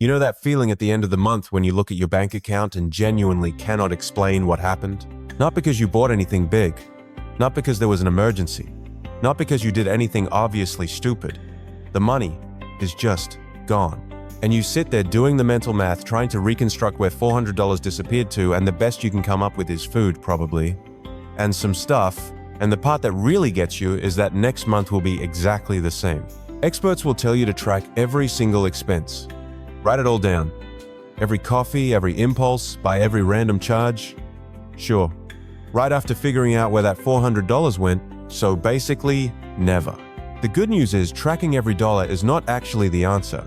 You know that feeling at the end of the month when you look at your bank account and genuinely cannot explain what happened? Not because you bought anything big, not because there was an emergency, not because you did anything obviously stupid. The money is just gone. And you sit there doing the mental math, trying to reconstruct where $400 disappeared to, and the best you can come up with is food, probably, and some stuff. And the part that really gets you is that next month will be exactly the same. Experts will tell you to track every single expense. Write it all down. Every coffee, every impulse, buy every random charge. Sure. Right after figuring out where that $400 went, so basically, never. The good news is tracking every dollar is not actually the answer.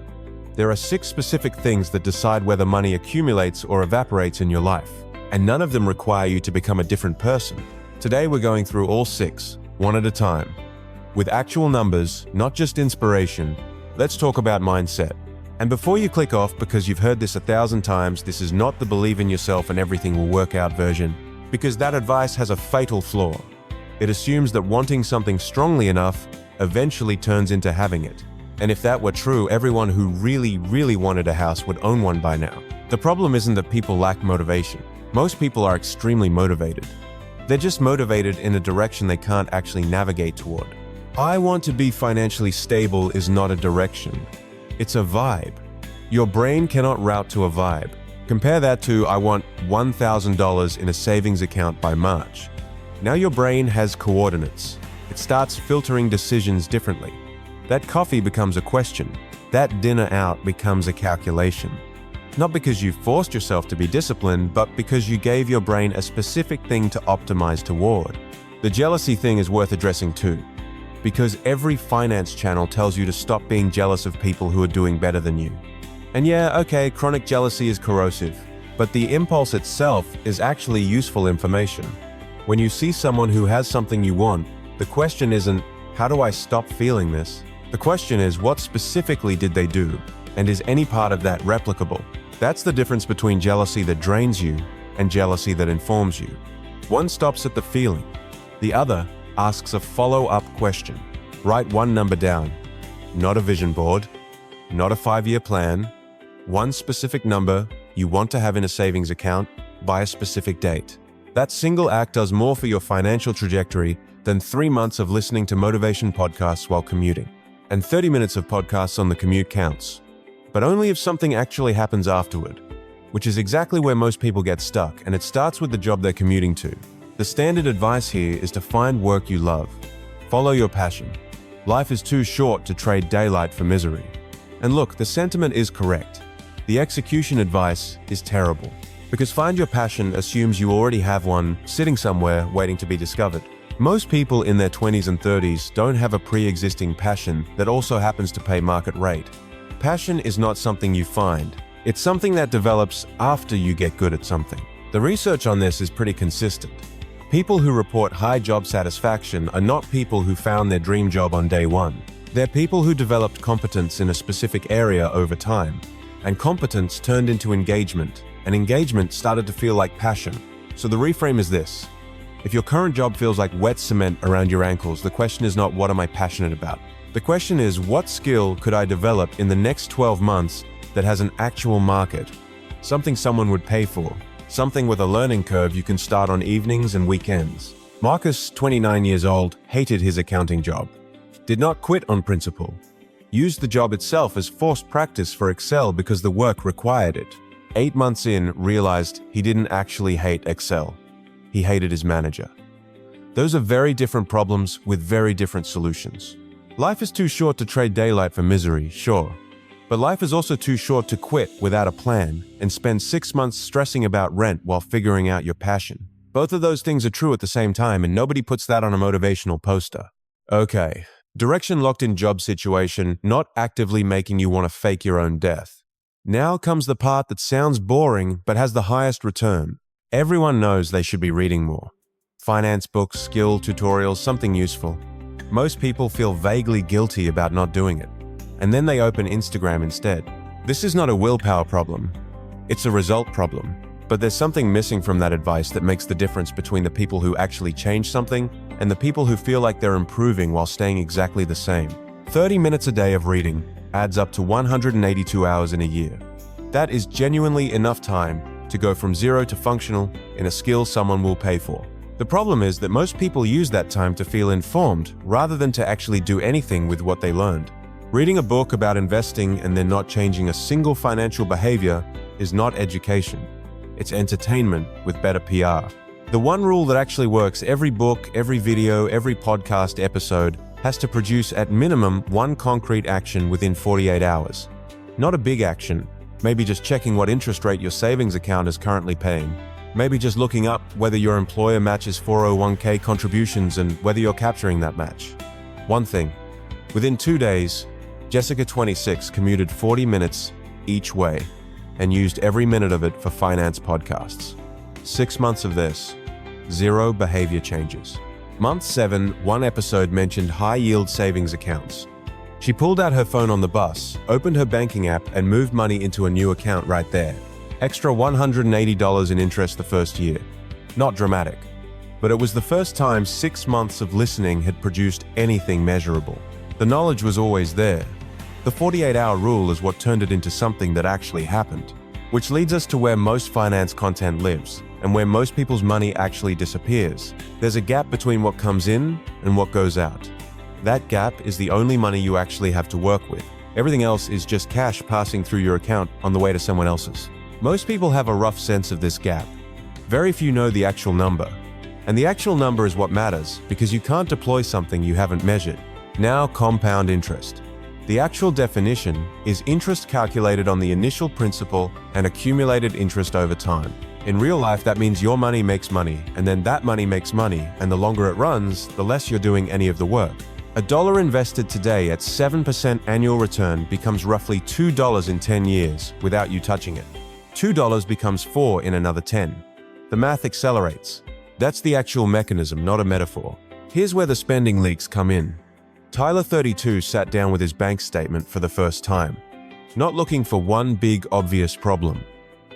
There are 6 specific things that decide whether money accumulates or evaporates in your life, and none of them require you to become a different person. Today we're going through all 6, one at a time. With actual numbers, not just inspiration, let's talk about mindset. And before you click off because you've heard this 1,000 times, this is not the believe in yourself and everything will work out version, because that advice has a fatal flaw. It assumes that wanting something strongly enough eventually turns into having it. And if that were true, everyone who really wanted a house would own one by now. The problem isn't that people lack motivation. Most people are extremely motivated. They're just motivated in a direction they can't actually navigate toward. I want to be financially stable is not a direction. It's a vibe. Your brain cannot route to a vibe. Compare that to I want $1,000 in a savings account by March. Now your brain has coordinates. It starts filtering decisions differently. That coffee becomes a question. That dinner out becomes a calculation. Not because you forced yourself to be disciplined, but because you gave your brain a specific thing to optimize toward. The jealousy thing is worth addressing too. Because every finance channel tells you to stop being jealous of people who are doing better than you. And yeah, okay, chronic jealousy is corrosive, but the impulse itself is actually useful information. When you see someone who has something you want, the question isn't, how do I stop feeling this? The question is, what specifically did they do? And is any part of that replicable? That's the difference between jealousy that drains you and jealousy that informs you. One stops at the feeling. The other asks a follow-up question. Write one number down. Not a vision board, not a 5-year plan. One specific number you want to have in a savings account by a specific date. That single act does more for your financial trajectory than 3 months of listening to motivation podcasts while commuting. And 30 minutes of podcasts on the commute counts. But only if something actually happens afterward, which is exactly where most people get stuck, and it starts with the job they're commuting to. The standard advice here is to find work you love. Follow your passion. Life is too short to trade daylight for misery. And look, the sentiment is correct. The execution advice is terrible. Because find your passion assumes you already have one sitting somewhere waiting to be discovered. Most people in their 20s and 30s don't have a pre-existing passion that also happens to pay market rate. Passion is not something you find. It's something that develops after you get good at something. The research on this is pretty consistent. People who report high job satisfaction are not people who found their dream job on day one. They're people who developed competence in a specific area over time. And competence turned into engagement, and engagement started to feel like passion. So the reframe is this. If your current job feels like wet cement around your ankles, the question is not what am I passionate about? The question is what skill could I develop in the next 12 months that has an actual market? Something someone would pay for. Something with a learning curve you can start on evenings and weekends. Marcus, 29 years old, hated his accounting job. Did not quit on principle. Used the job itself as forced practice for Excel because the work required it. 8 months in, realized he didn't actually hate Excel. He hated his manager. Those are very different problems with very different solutions. Life is too short to trade daylight for misery, sure. But life is also too short to quit without a plan and spend 6 months stressing about rent while figuring out your passion. Both of those things are true at the same time, and nobody puts that on a motivational poster. Okay, direction locked in job situation, not actively making you want to fake your own death. Now comes the part that sounds boring but has the highest return. Everyone knows they should be reading more. Finance books, skill tutorials, something useful. Most people feel vaguely guilty about not doing it. And then they open Instagram instead. This is not a willpower problem. It's a result problem. But there's something missing from that advice that makes the difference between the people who actually change something and the people who feel like they're improving while staying exactly the same. 30 minutes a day of reading adds up to 182 hours in a year. That is genuinely enough time to go from zero to functional in a skill someone will pay for. The problem is that most people use that time to feel informed rather than to actually do anything with what they learned. Reading a book about investing and then not changing a single financial behavior is not education. It's entertainment with better PR. The one rule that actually works: every book, every video, every podcast episode has to produce at minimum one concrete action within 48 hours. Not a big action, maybe just checking what interest rate your savings account is currently paying. Maybe just looking up whether your employer matches 401k contributions and whether you're capturing that match. One thing: within 2 days, Jessica, 26, commuted 40 minutes each way and used every minute of it for finance podcasts. 6 months of this, 0 behavior changes. Month 7, one episode mentioned high-yield savings accounts. She pulled out her phone on the bus, opened her banking app, and moved money into a new account right there. Extra $180 in interest the first year. Not dramatic, but it was the first time 6 months of listening had produced anything measurable. The knowledge was always there. The 48-hour rule is what turned it into something that actually happened, which leads us to where most finance content lives and where most people's money actually disappears. There's a gap between what comes in and what goes out. That gap is the only money you actually have to work with. Everything else is just cash passing through your account on the way to someone else's. Most people have a rough sense of this gap. Very few know the actual number. And the actual number is what matters because you can't deploy something you haven't measured. Now, compound interest. The actual definition is interest calculated on the initial principal and accumulated interest over time. In real life, that means your money makes money, and then that money makes money, and the longer it runs, the less you're doing any of the work. $1 invested today at 7% annual return becomes roughly $2 in 10 years without you touching it. $2 becomes $4 in another 10. The math accelerates. That's the actual mechanism, not a metaphor. Here's where the spending leaks come in. Tyler, 32, sat down with his bank statement for the first time. Not looking for one big, obvious problem.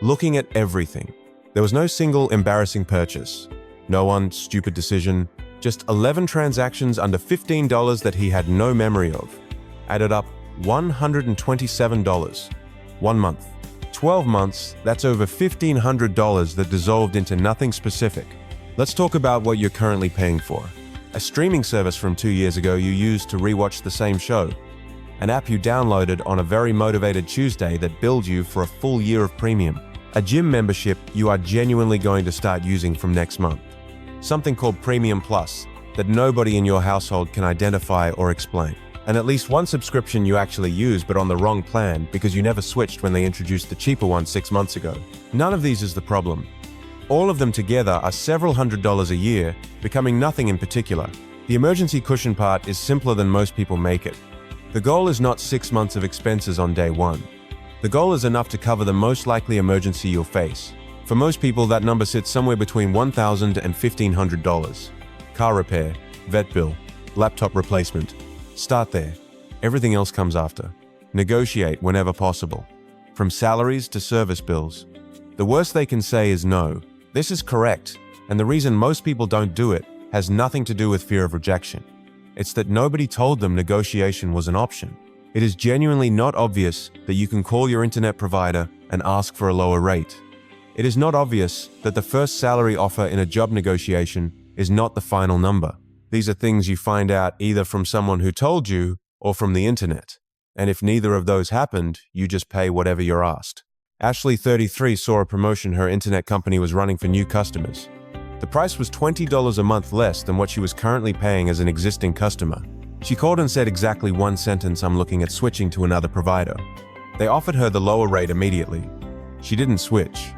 Looking at everything. There was no single embarrassing purchase. No one stupid decision. Just 11 transactions under $15 that he had no memory of. Added up $127. 1 month. 12 months, that's over $1,500 that dissolved into nothing specific. Let's talk about what you're currently paying for. A streaming service from 2 years ago you used to rewatch the same show. An app you downloaded on a very motivated Tuesday that billed you for a full year of premium. A gym membership you are genuinely going to start using from next month. Something called Premium Plus that nobody in your household can identify or explain. And at least one subscription you actually use but on the wrong plan because you never switched when they introduced the cheaper one 6 months ago. None of these is the problem. All of them together are several $100s a year, becoming nothing in particular. The emergency cushion part is simpler than most people make it. The goal is not 6 months of expenses on day one. The goal is enough to cover the most likely emergency you'll face. For most people, that number sits somewhere between $1,000 and $1,500. Car repair, vet bill, laptop replacement. Start there. Everything else comes after. Negotiate whenever possible. From salaries to service bills. The worst they can say is no. This is correct, and the reason most people don't do it has nothing to do with fear of rejection. It's that nobody told them negotiation was an option. It is genuinely not obvious that you can call your internet provider and ask for a lower rate. It is not obvious that the first salary offer in a job negotiation is not the final number. These are things you find out either from someone who told you or from the internet. And if neither of those happened, you just pay whatever you're asked. Ashley, 33, saw a promotion her internet company was running for new customers. The price was $20 a month less than what she was currently paying as an existing customer. She called and said exactly one sentence: "I'm looking at switching to another provider." They offered her the lower rate immediately. She didn't switch.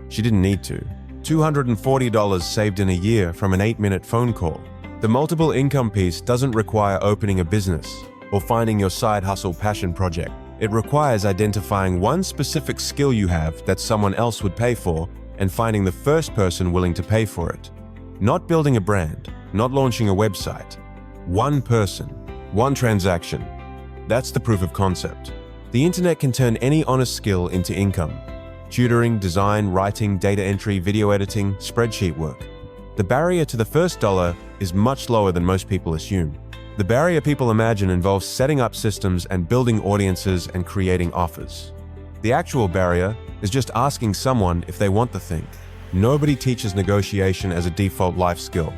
She didn't need to. $240 saved in a year from an 8-minute phone call. The multiple income piece doesn't require opening a business or finding your side hustle passion project. It requires identifying one specific skill you have that someone else would pay for and finding the first person willing to pay for it. Not building a brand, not launching a website. One person, one transaction. That's the proof of concept. The internet can turn any honest skill into income. Tutoring, design, writing, data entry, video editing, spreadsheet work. The barrier to the first dollar is much lower than most people assume. The barrier people imagine involves setting up systems and building audiences and creating offers. The actual barrier is just asking someone if they want the thing. Nobody teaches negotiation as a default life skill.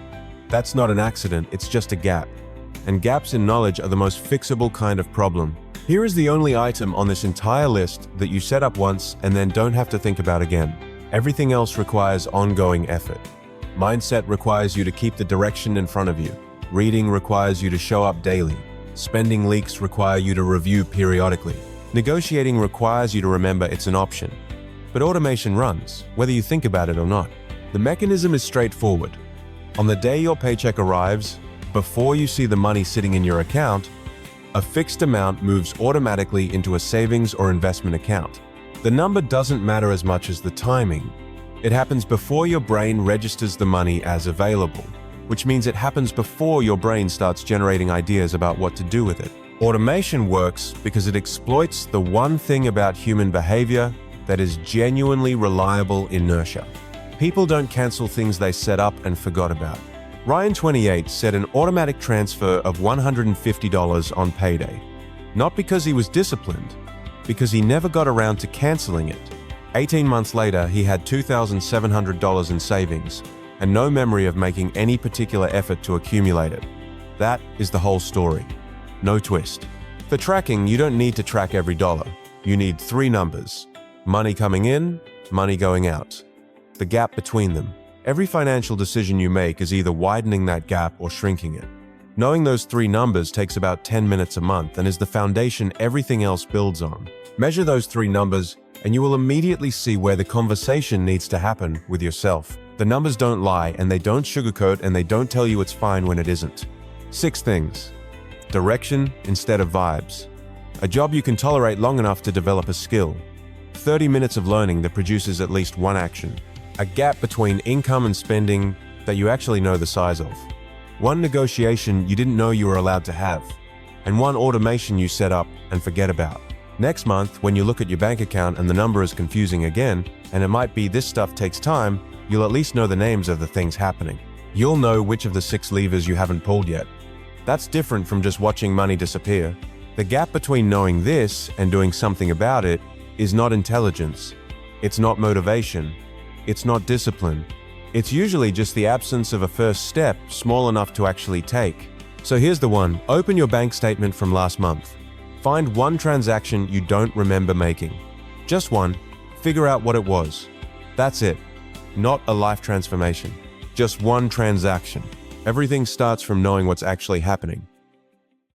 That's not an accident, it's just a gap. And gaps in knowledge are the most fixable kind of problem. Here is the only item on this entire list that you set up once and then don't have to think about again. Everything else requires ongoing effort. Mindset requires you to keep the direction in front of you. Reading requires you to show up daily. Spending leaks require you to review periodically. Negotiating requires you to remember it's an option. But automation runs, whether you think about it or not. The mechanism is straightforward. On the day your paycheck arrives, before you see the money sitting in your account, a fixed amount moves automatically into a savings or investment account. The number doesn't matter as much as the timing. It happens before your brain registers the money as available, which means it happens before your brain starts generating ideas about what to do with it. Automation works because it exploits the one thing about human behavior that is genuinely reliable inertia. People don't cancel things they set up and forgot about. Ryan, 28, said an automatic transfer of $150 on payday. Not because he was disciplined, because he never got around to canceling it. 18 months later, he had $2,700 in savings and no memory of making any particular effort to accumulate it. That is the whole story. No twist. For tracking, you don't need to track every dollar. You need 3 numbers. Money coming in, money going out. The gap between them. Every financial decision you make is either widening that gap or shrinking it. Knowing those 3 numbers takes about 10 minutes a month and is the foundation everything else builds on. Measure those 3 numbers and you will immediately see where the conversation needs to happen with yourself. The numbers don't lie and they don't sugarcoat and they don't tell you it's fine when it isn't. 6 things. Direction instead of vibes. A job you can tolerate long enough to develop a skill. 30 minutes of learning that produces at least 1 action. A gap between income and spending that you actually know the size of. 1 negotiation you didn't know you were allowed to have. And 1 automation you set up and forget about. Next month, when you look at your bank account and the number is confusing again, and it might be this stuff takes time, you'll at least know the names of the things happening. You'll know which of the 6 levers you haven't pulled yet. That's different from just watching money disappear. The gap between knowing this and doing something about it is not intelligence. It's not motivation. It's not discipline. It's usually just the absence of a first step small enough to actually take. So here's the one. Open your bank statement from last month. Find 1 transaction you don't remember making. Just 1. Figure out what it was. That's it. Not a life transformation. Just 1 transaction. Everything starts from knowing what's actually happening.